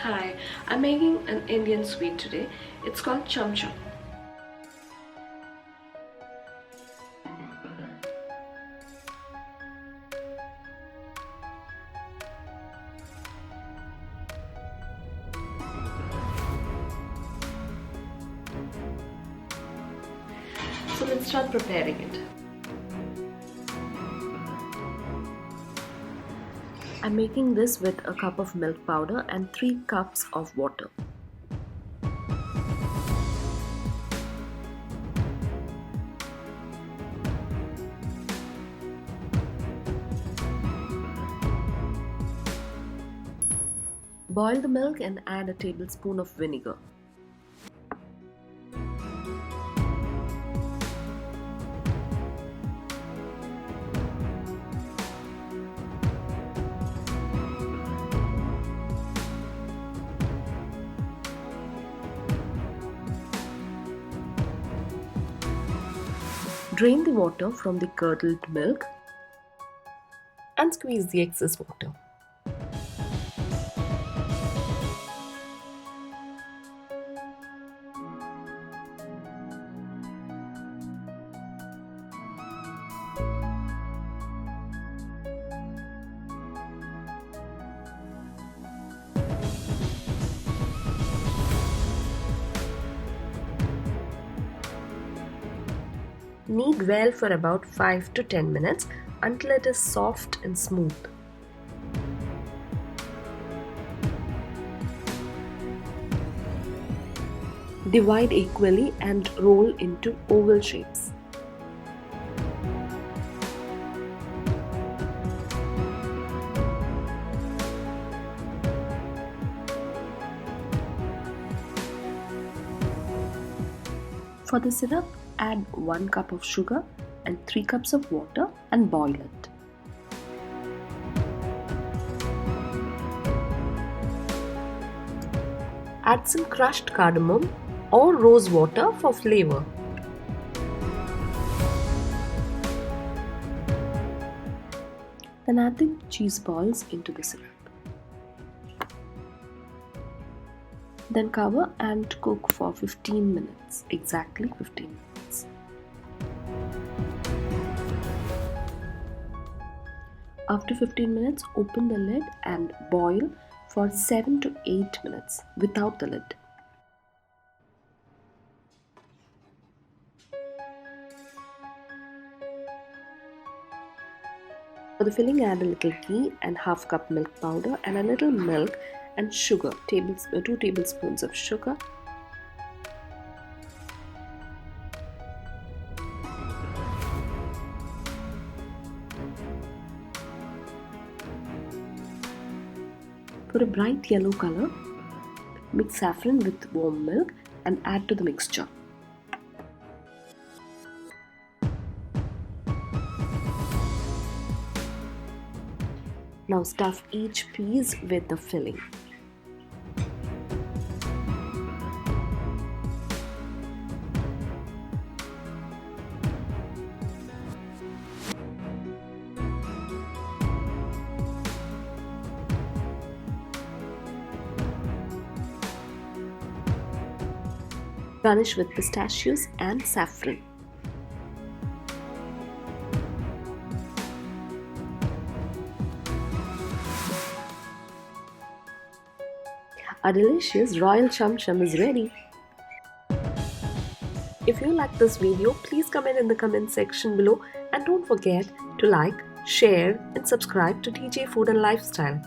Hi, I'm making an Indian sweet today. It's called Chum Chum. So let's start preparing it. I'm making this with a cup of milk powder and 3 cups of water. Boil the milk and add a tablespoon of vinegar. Drain the water from the curdled milk and squeeze the excess water. Knead well for about 5 to 10 minutes until it is soft and smooth. Divide equally and roll into oval shapes. For the syrup, add 1 cup of sugar and 3 cups of water and boil it. Add some crushed cardamom or rosewater for flavor. Then add the cheese balls into the syrup. Then cover and cook for 15 minutes, exactly 15 minutes. After 15 minutes, open the lid and boil for 7 to 8 minutes without the lid. For the filling, add a little ghee and half cup milk powder and a little milk and sugar, 2 tablespoons of sugar. For a bright yellow color, mix saffron with warm milk and add to the mixture. Now stuff each piece with the filling. Garnish with pistachios and saffron. Our delicious Royale Chum Chum is ready. If you like this video, please comment in the comment section below and don't forget to like, share and subscribe to TJ Food and Lifestyle.